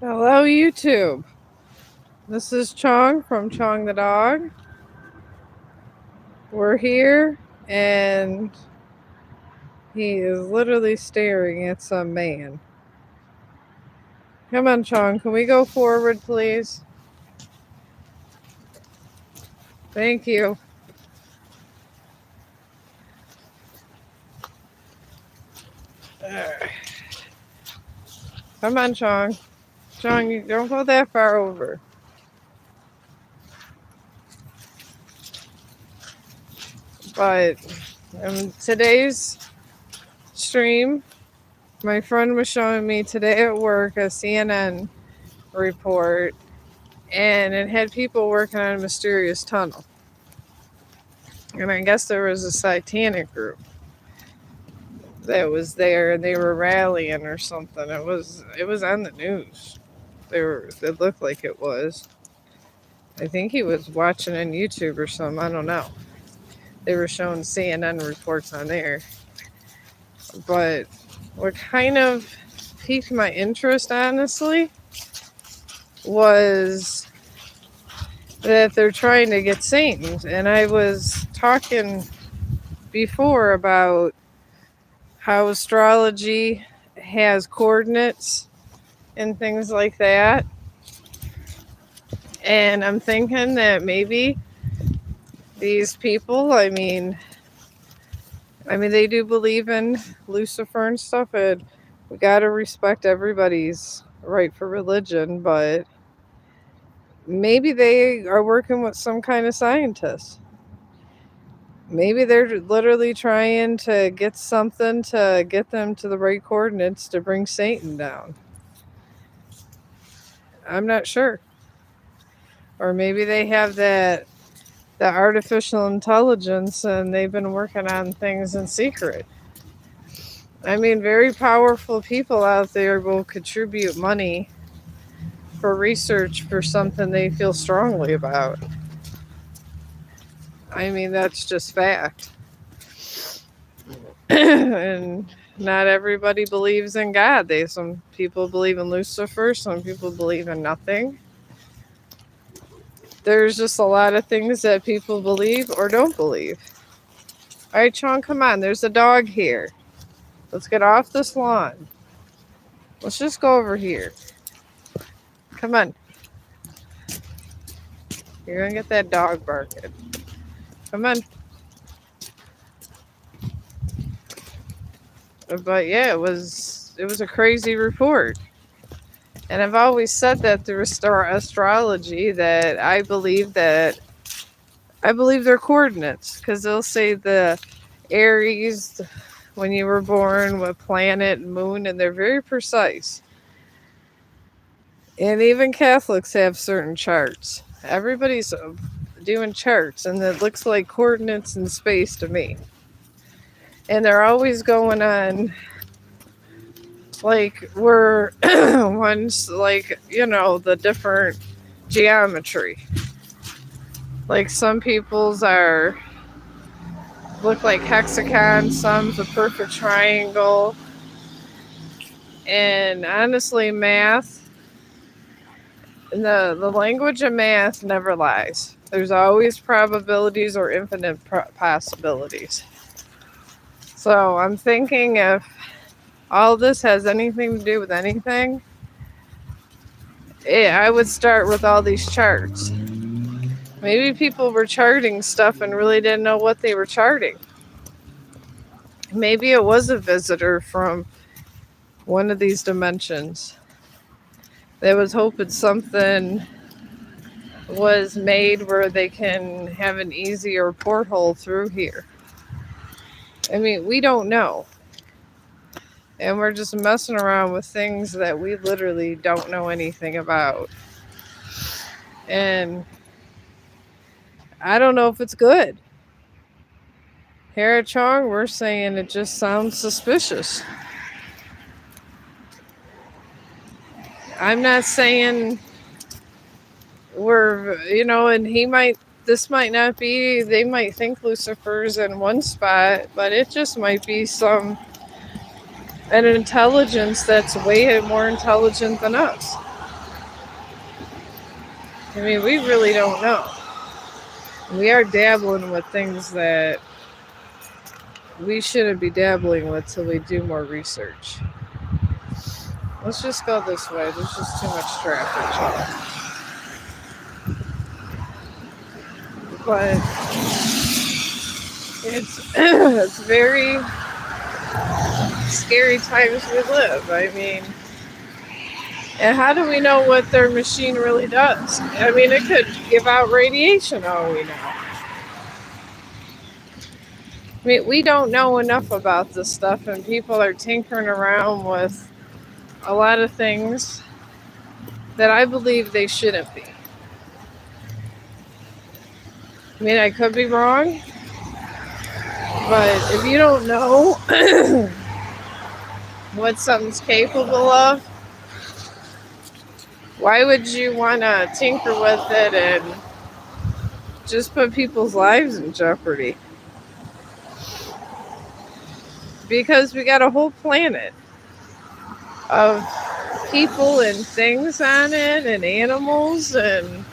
Hello, YouTube. This is Chong from Chong the Dog. We're here, and he is literally staring at some man. Come on, Chong. Can we go forward, please? Thank you. Come on, Chong. Chong, you don't go that far over. But today's stream, my friend was showing me today at work a CNN report, and it had people working on a mysterious tunnel. And I guess there was a satanic group that was there, and they were rallying or something. It was on the news. It looked like it was. I think he was watching on YouTube or something. I don't know. They were showing CNN reports on there. But what kind of piqued my interest, honestly, was that they're trying to get Satan. And I was talking before about how astrology has coordinates and things like that. And I'm thinking that maybe these people, I mean, they do believe in Lucifer and stuff, and we got to respect everybody's right for religion, but maybe they are working with some kind of scientists. Maybe they're literally trying to get something to get them to the right coordinates to bring Satan down. I'm not sure. Or maybe they have the artificial intelligence and they've been working on things in secret. I mean, very powerful people out there will contribute money for research for something they feel strongly about. I mean, that's just fact. And not everybody believes in God. Some people believe in Lucifer, some people believe in nothing. There's just a lot of things that people believe or don't believe. All right, Chong, come on. There's a dog here. Let's get off this lawn. Let's just go over here. Come on. You're going to get that dog barking. Come on. But yeah, it was a crazy report. And I've always said that through astrology that I believe their coordinates, because they'll say the Aries when you were born, what planet, moon, and they're very precise. And even Catholics have certain charts. Everybody's doing charts, and it looks like coordinates in space to me. And they're always going on, like, we're ones, like, the different geometry. Like, some people's look like hexagons, some's a perfect triangle. And honestly, math, the language of math never lies. There's always probabilities or infinite possibilities. So I'm thinking if all this has anything to do with anything, I would start with all these charts. Maybe people were charting stuff and really didn't know what they were charting. Maybe it was a visitor from one of these dimensions that was hoping something was made where they can have an easier porthole through here. I mean, we don't know. And we're just messing around with things that we literally don't know anything about. And I don't know if it's good. Here at Chong, we're saying it just sounds suspicious. I'm not saying and this might not be, they might think Lucifer's in one spot, but it just might be an intelligence that's way more intelligent than us. I mean, we really don't know. We are dabbling with things that we shouldn't be dabbling with till we do more research. Let's just go this way. There's just too much traffic. But it's it's very scary times we live. I mean, and how do we know what their machine really does? I mean, it could give out radiation, all we know. I mean, we don't know enough about this stuff, and people are tinkering around with a lot of things that I believe they shouldn't be. I mean, I could be wrong, but if you don't know what something's capable of, why would you want to tinker with it and just put people's lives in jeopardy? Because we got a whole planet of people and things on it and animals, and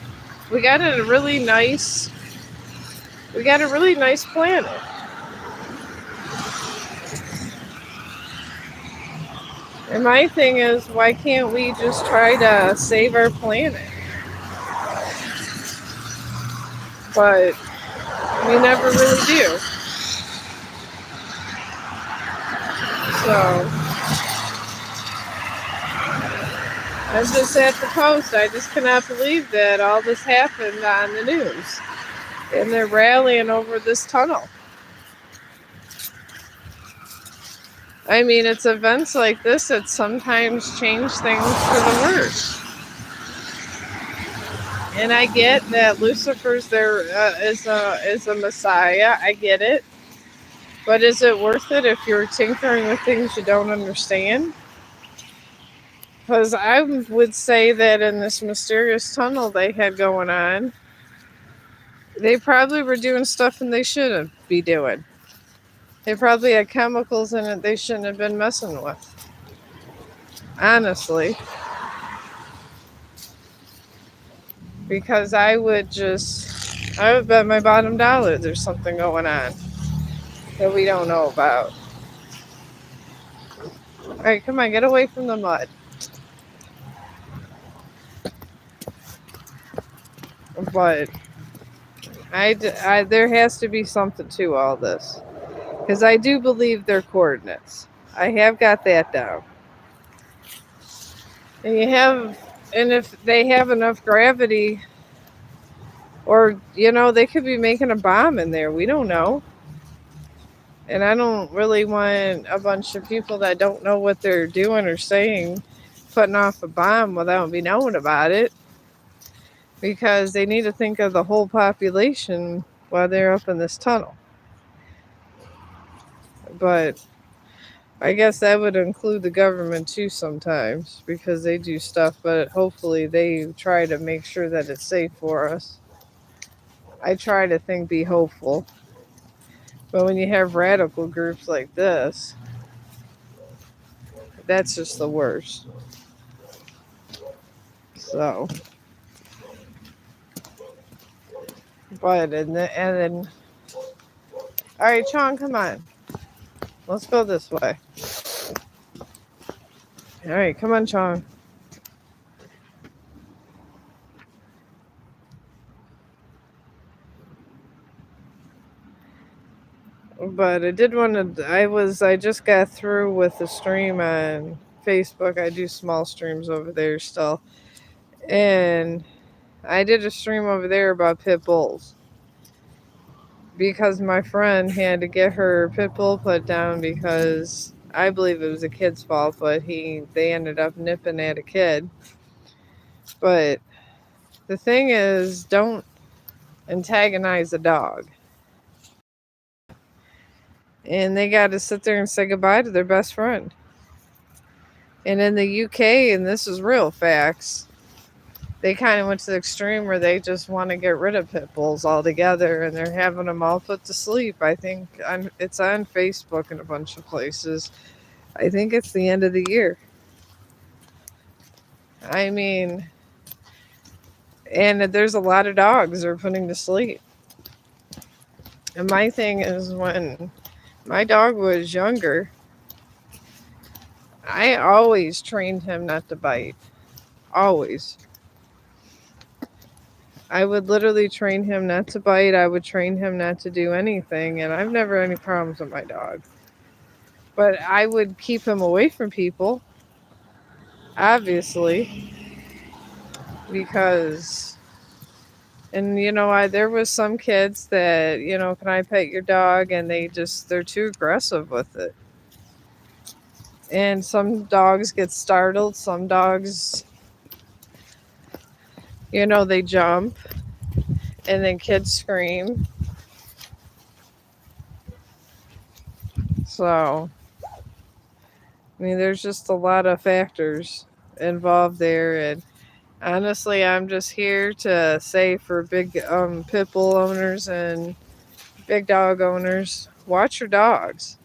we got a really nice planet. And my thing is, why can't we just try to save our planet? But we never really do. So I'm just at the post. I just cannot believe that all this happened on the news. And they're rallying over this tunnel. I mean, it's events like this that sometimes change things for the worse. And I get that Lucifer's there is a messiah. I get it. But is it worth it if you're tinkering with things you don't understand? Because I would say that in this mysterious tunnel they had going on, they probably were doing stuff and they shouldn't be doing. They probably had chemicals in it they shouldn't have been messing with. Honestly. Because I would bet my bottom dollar there's something going on that we don't know about. Alright, come on, get away from the mud. But there has to be something to all this. Because I do believe they're coordinates. I have got that down. And if they have enough gravity, or, they could be making a bomb in there. We don't know. And I don't really want a bunch of people that don't know what they're doing or saying putting off a bomb without me knowing about it. Because they need to think of the whole population while they're up in this tunnel. But I guess that would include the government too sometimes, because they do stuff, but hopefully they try to make sure that it's safe for us. I try to be hopeful. But when you have radical groups like this, that's just the worst. So, but, and then, all right, Chong, come on. Let's go this way. All right, come on, Chong. But I just got through with the stream on Facebook. I do small streams over there still. And I did a stream over there about pit bulls. Because my friend had to get her pit bull put down because I believe it was a kid's fault, but they ended up nipping at a kid. But the thing is, don't antagonize a dog. And they got to sit there and say goodbye to their best friend. And in the UK, and this is real facts, they kind of went to the extreme where they just want to get rid of pit bulls altogether, and they're having them all put to sleep. I think it's on Facebook and a bunch of places. I think it's the end of the year. I mean, And there's a lot of dogs they're putting to sleep. And my thing is, when my dog was younger, I always trained him not to bite. Always. I would literally train him not to bite. I would train him not to do anything. And I've never had any problems with my dog. But I would keep him away from people, obviously, because, and there was some kids that, can I pet your dog? And they're too aggressive with it. And some dogs get startled. Some dogs, they jump and then kids scream. So, I mean, there's just a lot of factors involved there. And honestly, I'm just here to say, for big pit bull owners and big dog owners, watch your dogs.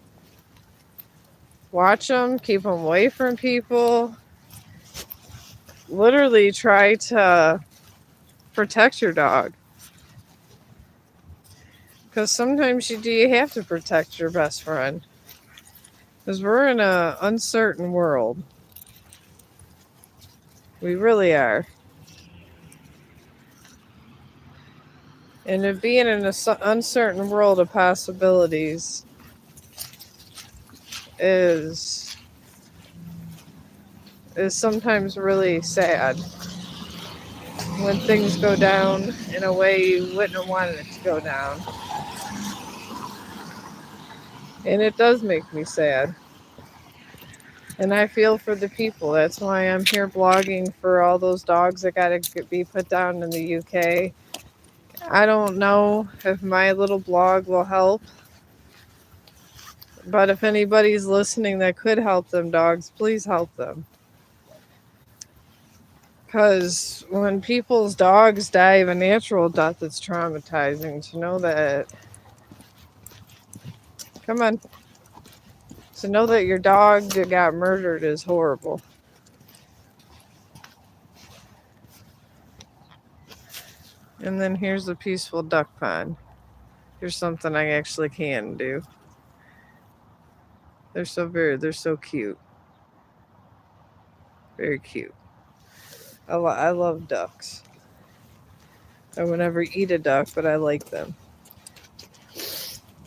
Watch them, keep them away from people. Literally try to protect your dog. Because sometimes you have to protect your best friend. Because we're in an uncertain world. We really are. And it being in an uncertain world of possibilities is sometimes really sad when things go down in a way you wouldn't have wanted it to go down. And it does make me sad. And I feel for the people. That's why I'm here blogging for all those dogs that got to be put down in the UK. I don't know if my little blog will help. But if anybody's listening that could help them dogs, please help them. Because when people's dogs die of a natural death, it's traumatizing to know that. Come on. To know that your dog that got murdered is horrible. And then here's a peaceful duck pond. Here's something I actually can do. They're so cute. Very cute. I love ducks. I would never eat a duck, but I like them.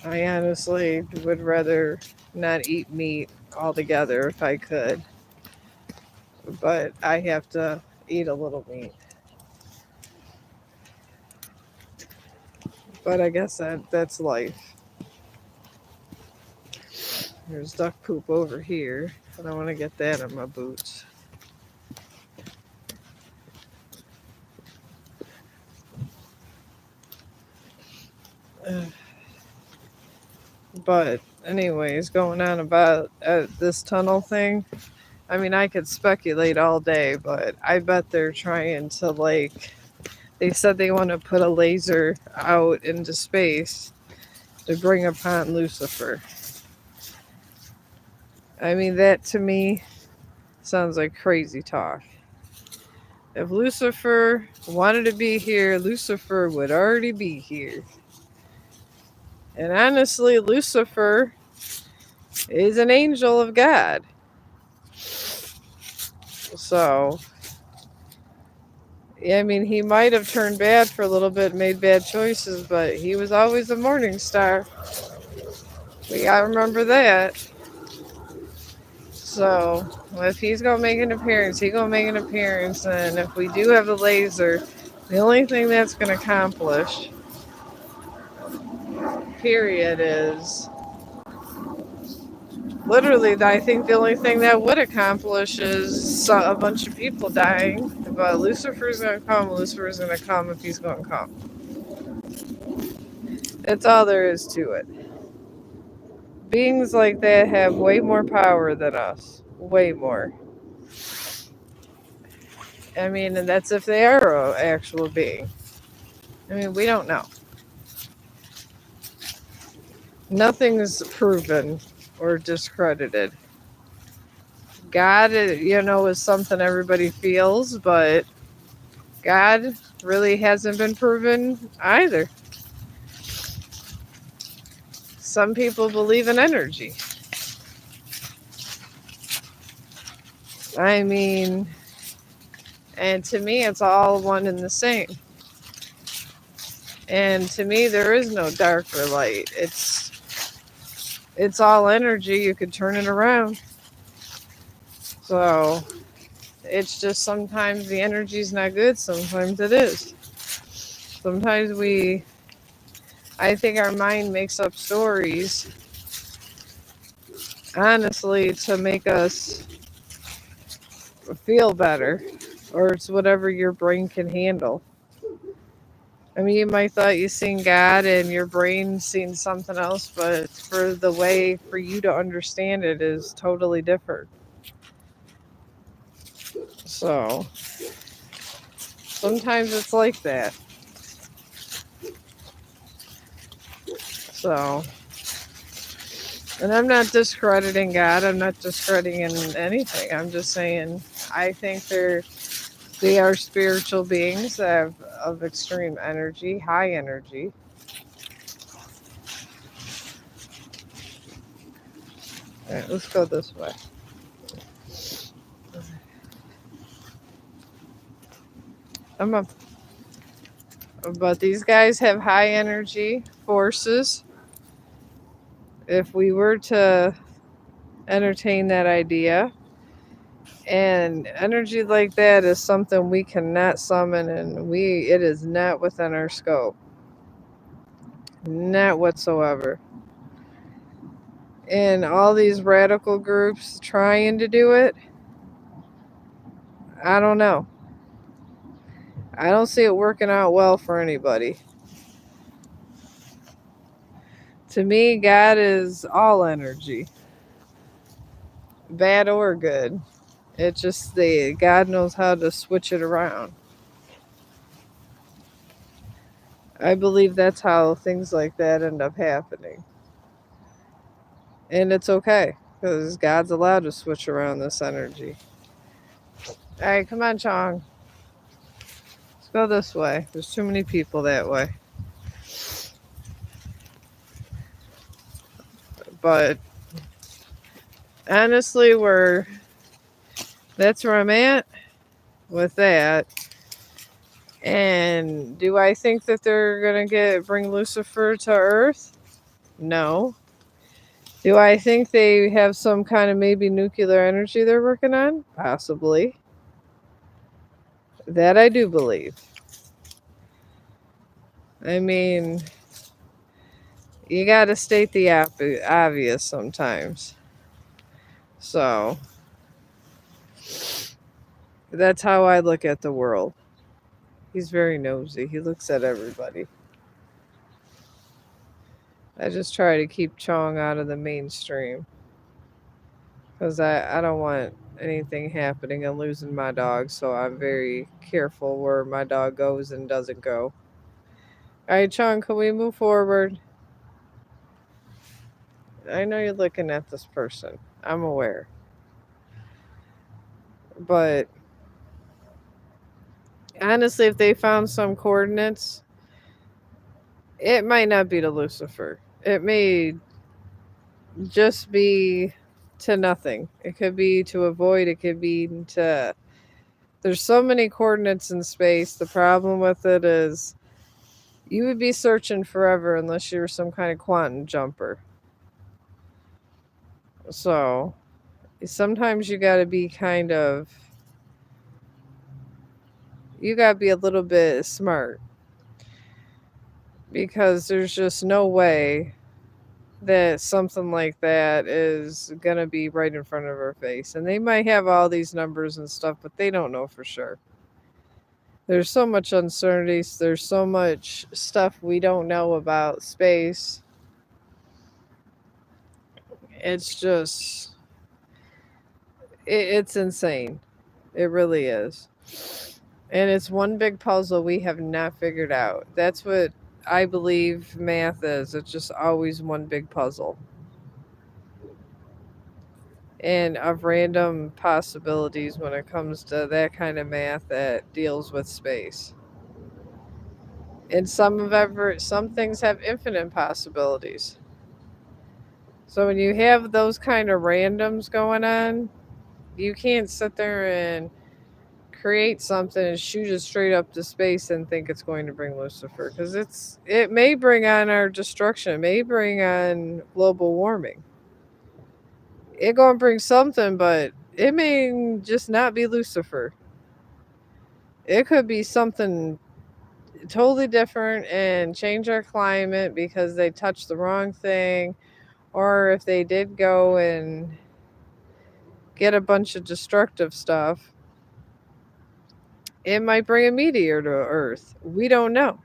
I honestly would rather not eat meat altogether if I could. But I have to eat a little meat. But I guess that's life. There's duck poop over here. I don't want to get that on my boots. But anyways, going on about this tunnel thing. I mean, I could speculate all day, but I bet they're trying to, they said they want to put a laser out into space to bring upon Lucifer. I mean, that to me sounds like crazy talk. If Lucifer wanted to be here, Lucifer would already be here. And honestly, Lucifer is an angel of God. So, I mean, he might have turned bad for a little bit, made bad choices, but he was always a morning star. We gotta remember that. So, if he's gonna make an appearance, he's gonna make an appearance. And if we do have the laser, the only thing that's gonna accomplish, period, is literally, I think the only thing that would accomplish is a bunch of people dying. But Lucifer's gonna come. Lucifer's gonna come if he's gonna come. That's all there is to it. Beings like that have way more power than us. Way more. I mean, and that's if they are an actual being. I mean, we don't know. Nothing's proven or discredited. God, is something everybody feels, but God really hasn't been proven either. Some people believe in energy. I mean, and to me, it's all one and the same. And to me, there is no dark or light. It's all energy. You could turn it around. So it's just sometimes the energy's not good. Sometimes it is. Sometimes I think our mind makes up stories, honestly, to make us feel better, or it's whatever your brain can handle. I mean, you might thought you seen God and your brain seen something else, but for the way for you to understand it is totally different. So sometimes it's like that. So, and I'm not discrediting God. I'm not discrediting anything. I'm just saying I think they are spiritual beings that have of extreme energy, high energy. All right, let's go this way. I'm up. But these guys have high energy forces. If we were to entertain that idea, and energy like that is something we cannot summon, and it is not within our scope, not whatsoever. And all these radical groups trying to do it, I don't know. I don't see it working out well for anybody. To me, God is all energy, bad or good. It just the God knows how to switch it around. I believe that's how things like that end up happening. And it's okay because God's allowed to switch around this energy. All right, come on, Chong. Let's go this way. There's too many people that way. But honestly, that's where I'm at with that. And do I think that they're gonna bring Lucifer to Earth? No. Do I think they have some kind of maybe nuclear energy they're working on? Possibly. That I do believe. I mean, you got to state the obvious sometimes. So that's how I look at the world. He's very nosy. He looks at everybody. I just try to keep Chong out of the mainstream because I don't want anything happening and losing my dog. So I'm very careful where my dog goes and doesn't go. All right, Chong, can we move forward? I know you're looking at this person. I'm aware. But honestly, if they found some coordinates, it might not be to Lucifer. It may just be to nothing. It could be to avoid, it could be to. There's so many coordinates in space. The problem with it is you would be searching forever unless you're some kind of quantum jumper. So sometimes you got to be you got to be a little bit smart because there's just no way that something like that is going to be right in front of our face. And they might have all these numbers and stuff, but they don't know for sure. There's so much uncertainty. There's so much stuff we don't know about space. It's just, it's insane. It really is. And it's one big puzzle we have not figured out. That's what I believe math is. It's just always one big puzzle. and of random possibilities when it comes to that kind of math that deals with space. And some things have infinite possibilities. So when you have those kind of randoms going on, you can't sit there and create something and shoot it straight up to space and think it's going to bring Lucifer, because it may bring on our destruction, it may bring on global warming. It gonna bring something, but it may just not be Lucifer. It could be something totally different and change our climate because they touched the wrong thing, or if they did go and get a bunch of destructive stuff, it might bring a meteor to Earth. We don't know.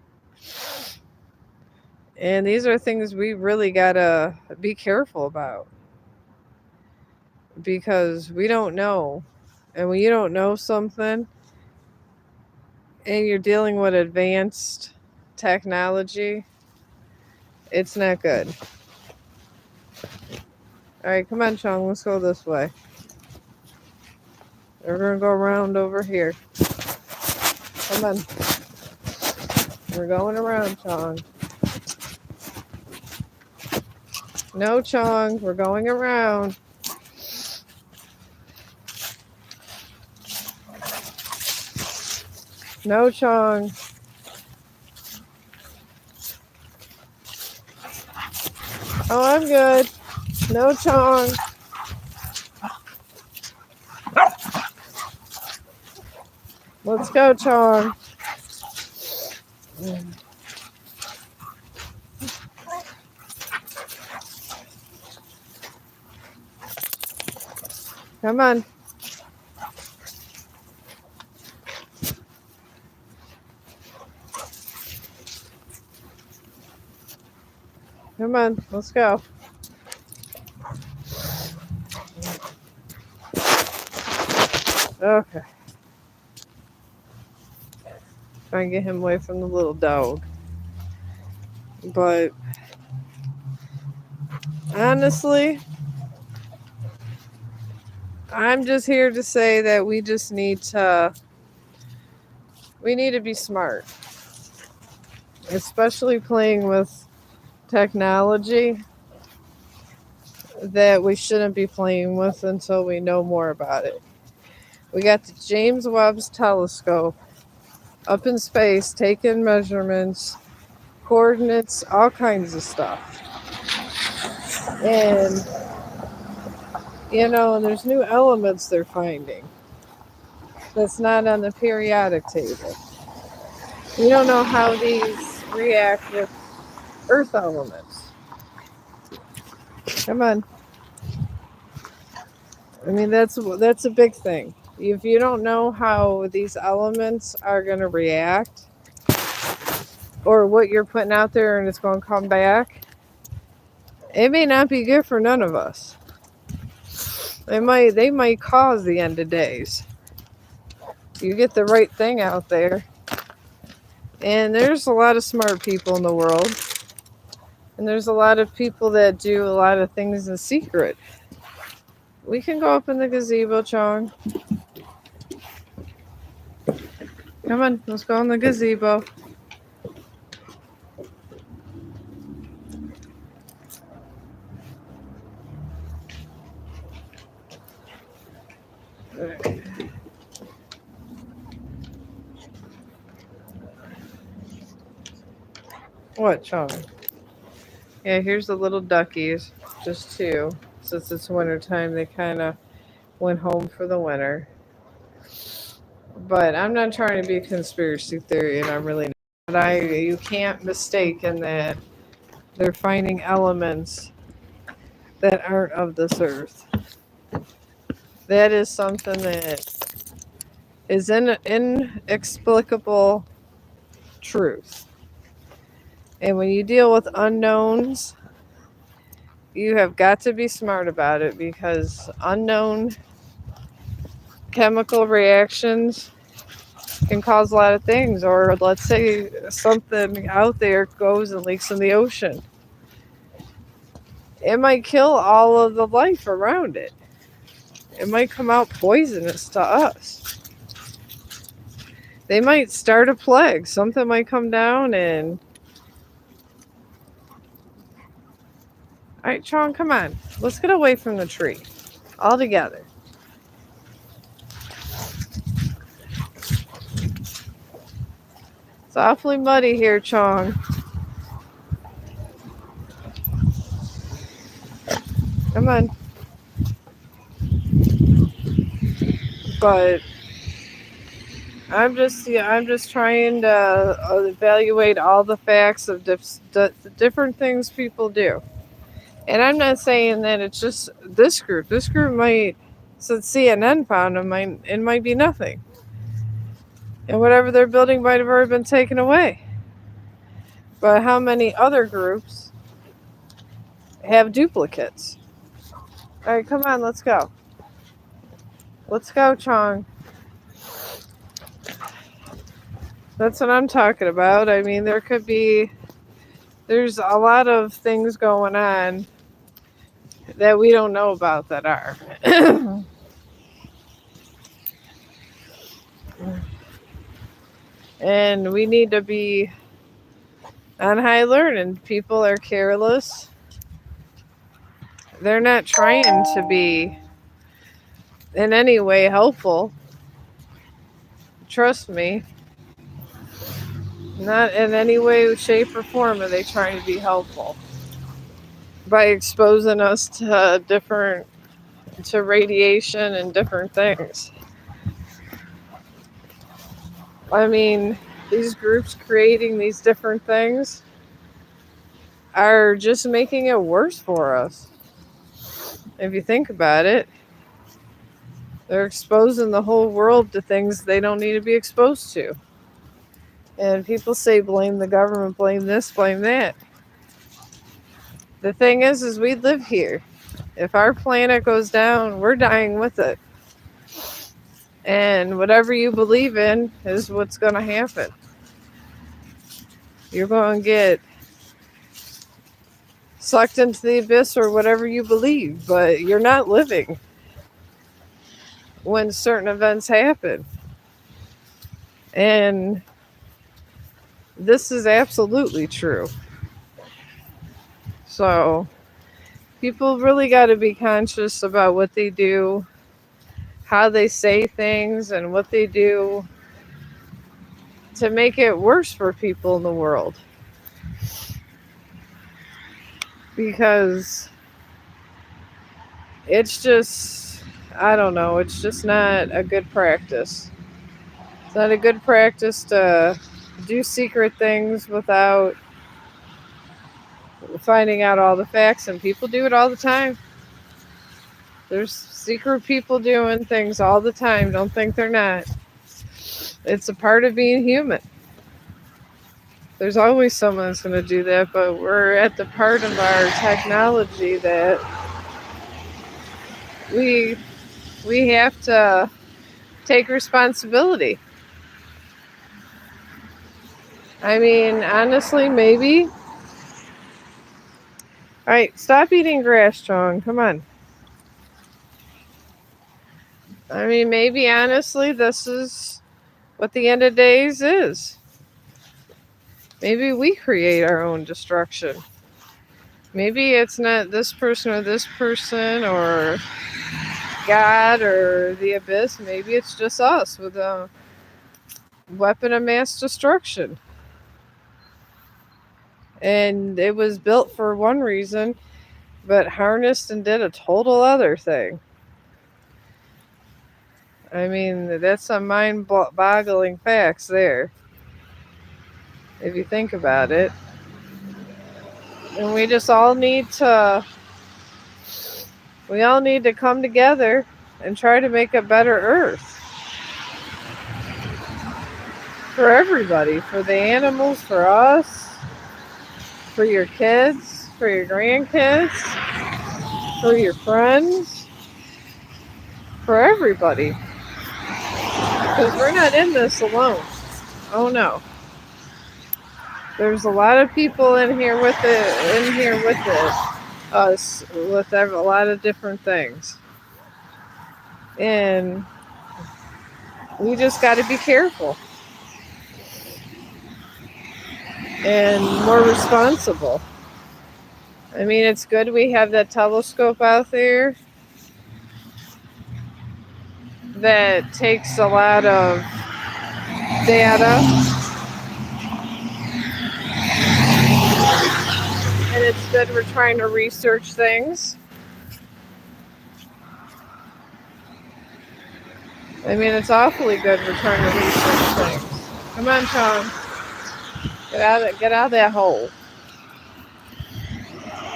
And these are things we really gotta be careful about because we don't know. And when you don't know something and you're dealing with advanced technology, it's not good. All right, come on, Chong, let's go this way. We're gonna go around over here. Come on. We're going around, Chong. No, Chong, we're going around. No, Chong. Oh, I'm good. No, Chong. Let's go, Chong. Come on. Come on, let's go. Okay. Try and get him away from the little dog. But honestly, I'm just here to say that we need to be smart, especially playing with technology that we shouldn't be playing with until we know more about it. We got the James Webb's telescope up in space taking measurements, coordinates, all kinds of stuff. And there's new elements they're finding that's not on the periodic table. We don't know how these react with earth elements. Come on. I mean, that's a big thing. If you don't know how these elements are going to react or what you're putting out there and it's going to come back, it may not be good for none of us. They might cause the end of days. You get the right thing out there. And there's a lot of smart people in the world. And there's a lot of people that do a lot of things in secret. We can go up in the gazebo, Chong. Come on, let's go in the gazebo. What, Chong? Yeah, here's the little duckies. Just two. Since it's winter time, they kind of went home for the winter. But I'm not trying to be a conspiracy theory, and I'm really not. But you can't mistake in that they're finding elements that aren't of this earth. That is something that is an inexplicable truth. And when you deal with unknowns, you have got to be smart about it because unknown chemical reactions can cause a lot of things. Or let's say something out there goes and leaks in the ocean. It might kill all of the life around it. it might come out poisonous to us. They might start a plague. Something might come down and... Alright, Chong, come on. Let's get away from the tree. All together. It's awfully muddy here, Chong. Come on. But I'm just trying to evaluate all the facts of the different things people do. And I'm not saying that it's just this group. This group might, since CNN found them, it might be nothing. And whatever they're building might have already been taken away. But how many other groups have duplicates? All right, come on, let's go. Let's go, Chong. That's what I'm talking about. I mean, there's a lot of things going on that we don't know about that are. And we need to be on high alert, and people are careless. They're not trying to be in any way helpful. Trust me. Not in any way, shape, or form are they trying to be helpful by exposing us to radiation and different things. I mean, these groups creating these different things are just making it worse for us. If you think about it, they're exposing the whole world to things they don't need to be exposed to. And people say blame the government, blame this, blame that. The thing is we live here. If our planet goes down, we're dying with it. And whatever you believe in is what's going to happen. You're going to get sucked into the abyss or whatever you believe, but you're not living when certain events happen. And this is absolutely true. So people really got to be conscious about what they do, how they say things, and what they do to make it worse for people in the world. Because it's just, I don't know, it's just not a good practice. It's not a good practice to do secret things without finding out all the facts, and people do it all the time. There's secret people doing things all the time. Don't think they're not. It's a part of being human. There's always someone that's going to do that, but we're at the part of our technology that we have to take responsibility. I mean, honestly, maybe. All right, stop eating grass, Chong. Come on. I mean, maybe, honestly, this is what the end of days is. Maybe we create our own destruction. Maybe it's not this person or God or the abyss. Maybe it's just us with a weapon of mass destruction. And it was built for one reason, but harnessed and did a total other thing. I mean, that's some mind-boggling facts there, if you think about it. And we all need to come together and try to make a better earth. For everybody, for the animals, for us, for your kids, for your grandkids, for your friends, for everybody. Because we're not in this alone. Oh no. There's a lot of people in here with us, with a lot of different things. And we just got to be careful and more responsible. I mean, it's good we have that telescope out there that takes a lot of data, and it's good we're trying to research things. I mean, it's awfully good we're trying to research things. Come on, Chong. Get out of that hole.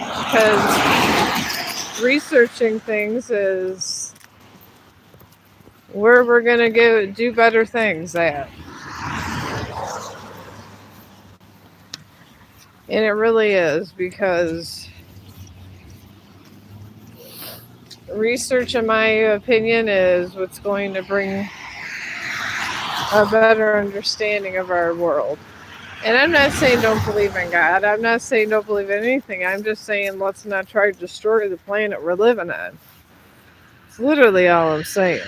Because researching things is where we're going to go do better things at. And it really is, because research, in my opinion, is what's going to bring a better understanding of our world. And I'm not saying don't believe in God. I'm not saying don't believe in anything. I'm just saying let's not try to destroy the planet we're living on. It's literally all I'm saying.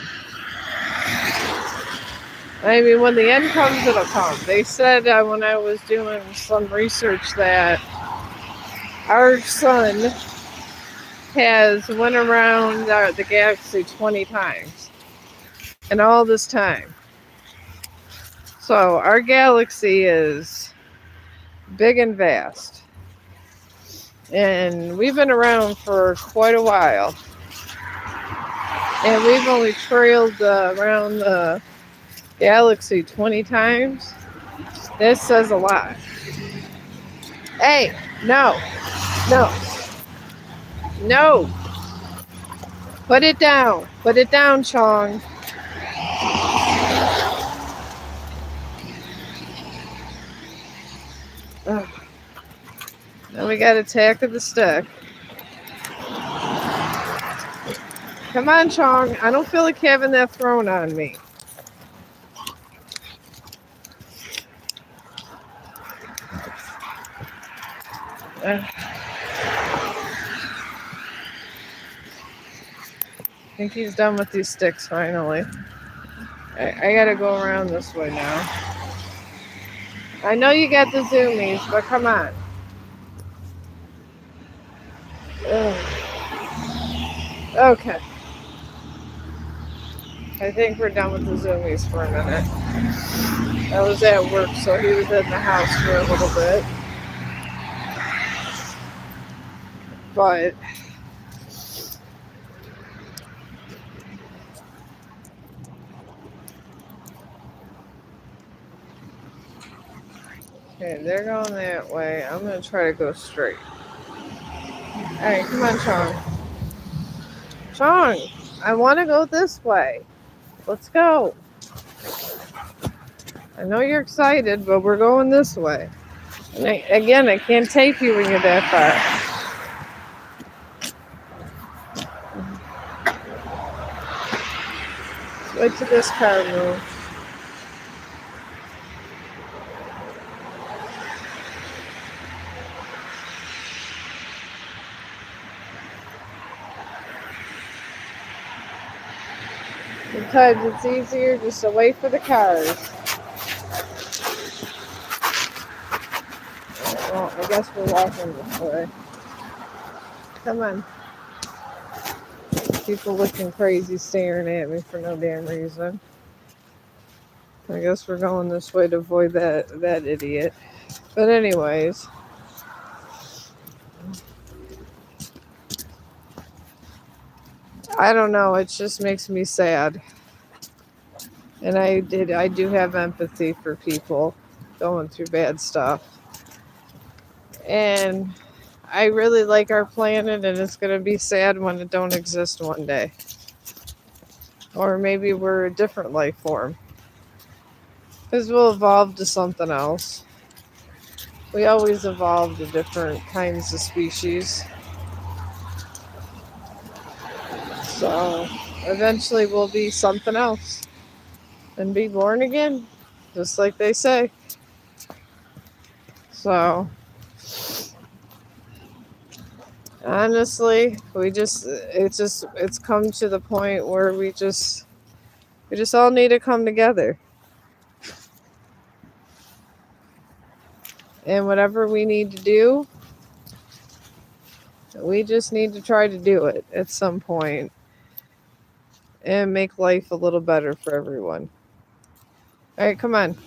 I mean, when the end comes, it'll come. They said when I was doing some research that our sun has went around the galaxy 20 times in all this time. So our galaxy is big and vast. And we've been around for quite a while. And we've only trailed around the galaxy 20 times. This says a lot. Hey, no, no, no. Put it down. Put it down, Chong. Ugh. Now we got Attack of the Stick. Come on, Chong. I don't feel like having that thrown on me. I think he's done with these sticks finally. I gotta go around this way now. I know you got the zoomies, but come on. Ugh. Okay. I think we're done with the zoomies for a minute. I was at work, so he was in the house for a little bit. But okay, they're going that way. I'm gonna try to go straight. Alright, come on, Chong. Chong, I wanna go this way. Let's go. I know you're excited, but we're going this way. And I can't take you when you're that far. Wait till this car moves. Sometimes it's easier just to wait for the cars. Well, I guess we're walking this way. Come on. People looking crazy staring at me for no damn reason. I guess we're going this way to avoid that idiot. But anyways. I don't know, it just makes me sad. And I do have empathy for people going through bad stuff. And I really like our planet, and it's going to be sad when it don't exist one day. Or maybe we're a different life form. Because we'll evolve to something else. We always evolve to different kinds of species. So eventually we'll be something else. And be born again. Just like they say. So Honestly, it's come to the point where we just all need to come together. And whatever we need to do, we just need to try to do it at some point and make life a little better for everyone. All right, come on.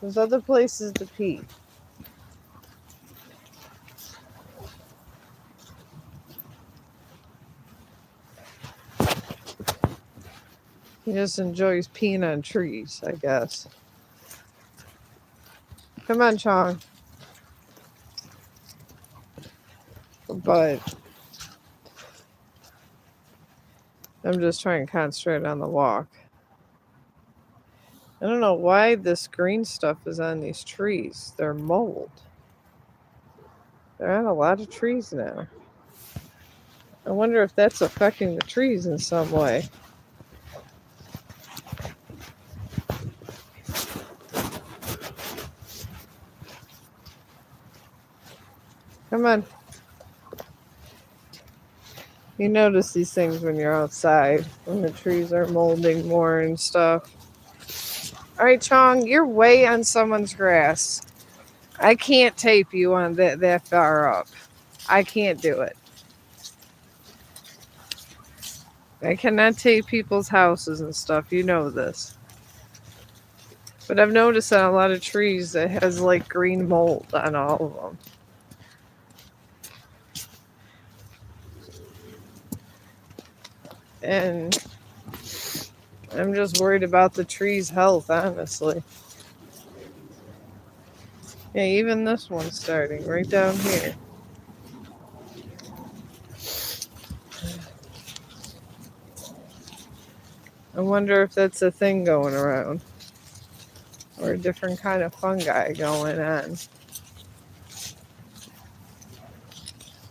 There's other places to pee. He just enjoys peeing on trees, I guess. Come on, Chong. But I'm just trying to concentrate on the walk. I don't know why this green stuff is on these trees. They're mold. They're on a lot of trees now. I wonder if that's affecting the trees in some way. Come on. You notice these things when you're outside, when the trees are molding more and stuff. All right, Chong, you're way on someone's grass. I can't tape you on that far up. I can't do it. I cannot tape people's houses and stuff. You know this. But I've noticed on a lot of trees that has like green mold on all of them. And I'm just worried about the tree's health, honestly. Yeah, even this one's starting right down here. I wonder if that's a thing going around. Or a different kind of fungi going on.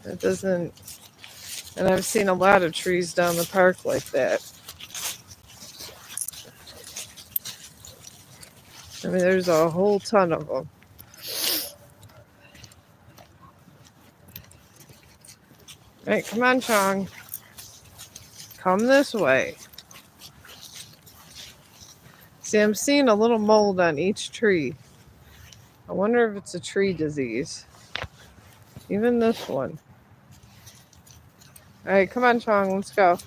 It doesn't... And I've seen a lot of trees down the park like that. I mean, there's a whole ton of them. All right, come on, Chong. Come this way. See, I'm seeing a little mold on each tree. I wonder if it's a tree disease. Even this one. All right, come on, Chong. Let's go.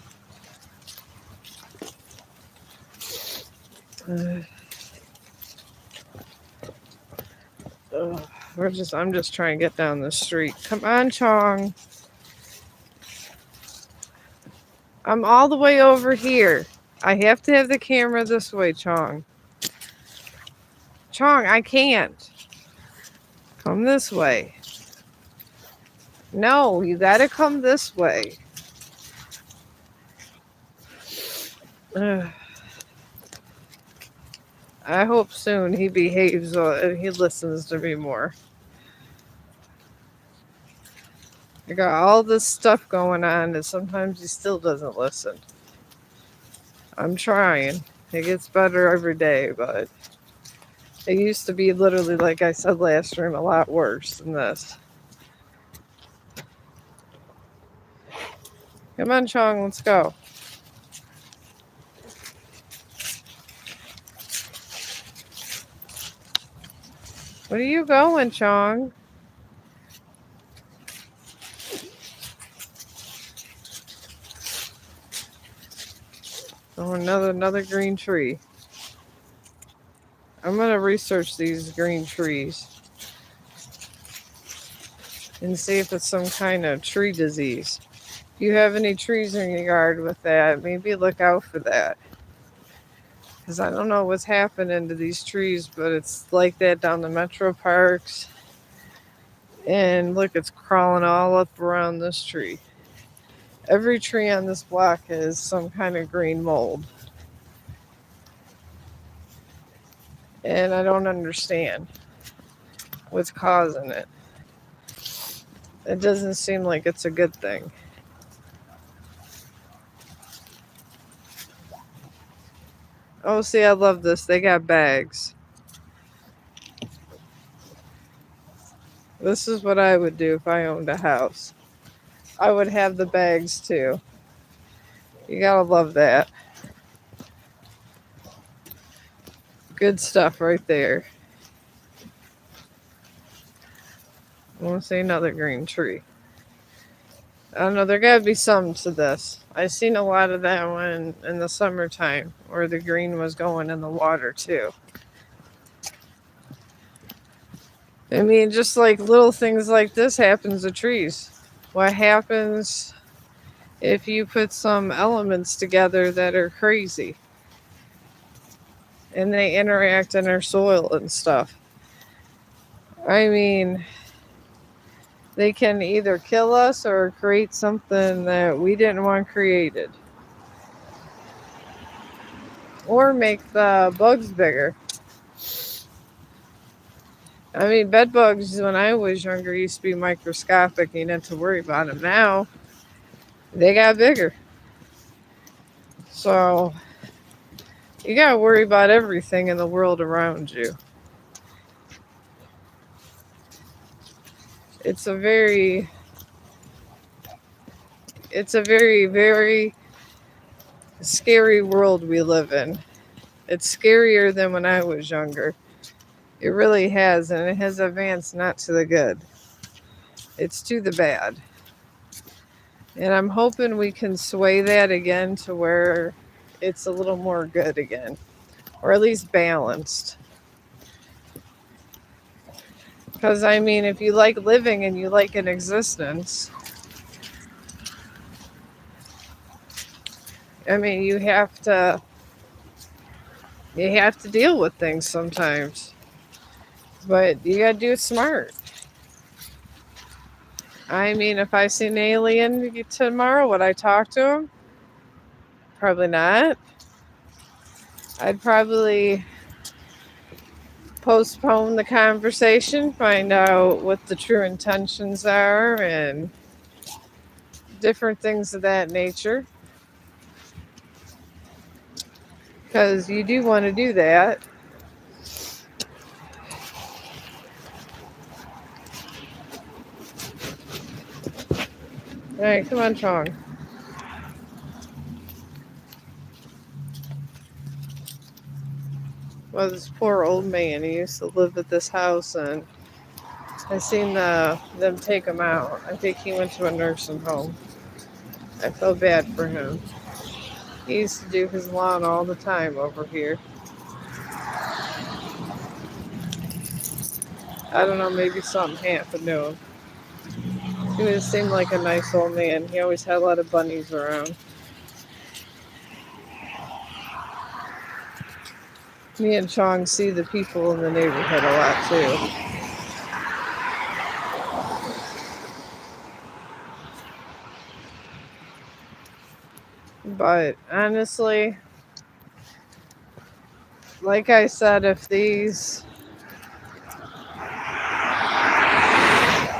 I'm just trying to get down the street. Come on, Chong. I'm all the way over here. I have to have the camera this way, Chong. Chong, I can't. Come this way. No, you gotta come this way. Ugh. I hope soon he behaves and he listens to me more. I got all this stuff going on and sometimes he still doesn't listen. I'm trying. It gets better every day, but it used to be literally, like I said last stream, a lot worse than this. Come on, Chong, let's go. Where are you going, Chong? Oh, another green tree. I'm gonna research these green trees and see if it's some kind of tree disease. If you have any trees in your yard with that, maybe look out for that. Because I don't know what's happening to these trees, but it's like that down the metro parks. And look, it's crawling all up around this tree. Every tree on this block has some kind of green mold. And I don't understand what's causing it. It doesn't seem like it's a good thing. Oh, see, I love this. They got bags. This is what I would do if I owned a house. I would have the bags too. You gotta love that. Good stuff right there. I want to see another green tree. I don't know, there gotta be some to this. I've seen a lot of that one in the summertime where the green was going in the water too. I mean, just like little things like this happens to trees. What happens if you put some elements together that are crazy and they interact in our soil and stuff? I mean, they can either kill us or create something that we didn't want created, or make the bugs bigger. I mean, bed bugs when I was younger used to be microscopic. You didn't have to worry about them. Now they got bigger. So you got to worry about everything in the world around you. It's a very, very scary world we live in. It's scarier than when I was younger. It really has, and it has advanced not to the good. It's to the bad. And I'm hoping we can sway that again to where it's a little more good again, or at least balanced. Because, I mean, if you like living and you like an existence, I mean, you have to deal with things sometimes. But you gotta do it smart. I mean, if I see an alien tomorrow, would I talk to him? Probably not. I'd probably postpone the conversation, find out what the true intentions are, and different things of that nature. Because you do want to do that. All right, come on, Chong. Well, this poor old man, he used to live at this house, and I seen them take him out. I think he went to a nursing home. I feel bad for him. He used to do his lawn all the time over here. I don't know, maybe something happened to him. He just seemed like a nice old man. He always had a lot of bunnies around. Me and Chong see the people in the neighborhood a lot too. But honestly, like I said, if these,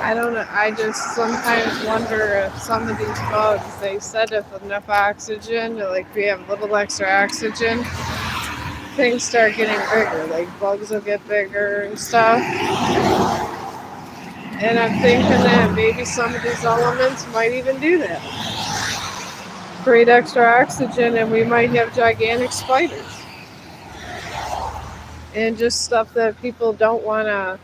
I don't know, I just sometimes wonder if some of these bugs, they said if enough oxygen, like we have a little extra oxygen, things start getting bigger. Like bugs will get bigger and stuff. And I'm thinking that maybe some of these elements might even do that. Create extra oxygen, and we might have gigantic spiders. And just stuff that people don't want to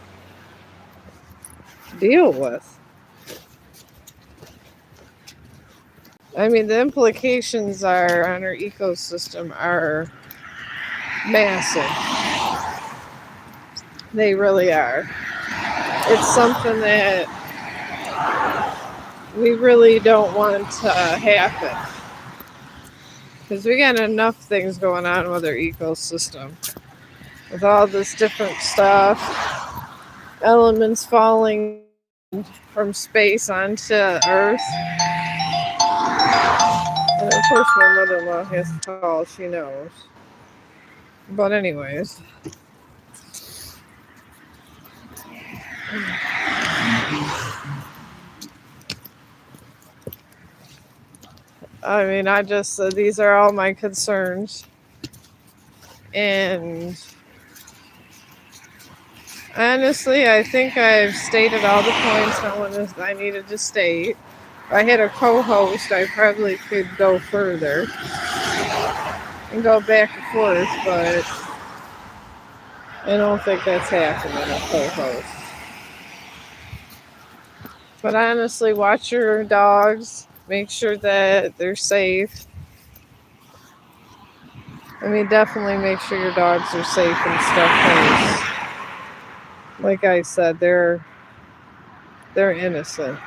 deal with. I mean, the implications are on our ecosystem are massive. They really are. It's something that we really don't want to happen. Because we got enough things going on with our ecosystem. With all this different stuff, elements falling from space onto Earth. And of course, my mother-in-law has to call, she knows. But anyways, I mean, these are all my concerns. And Honestly, I think I've stated all the points I needed to state. If I had a co-host, I probably could go further and go back and forth, but I don't think that's happening, a co-host. But honestly, watch your dogs. Make sure that they're safe. I mean, definitely make sure your dogs are safe and stuff. Because, like I said, they're innocent,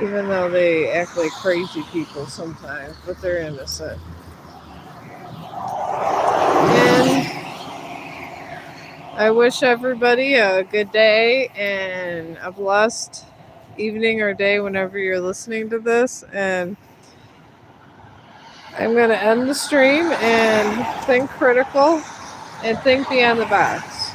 even though they act like crazy people sometimes. But they're innocent. And I wish everybody a good day and a blessed evening or day whenever you're listening to this. And I'm going to end the stream and think critical and think beyond the box.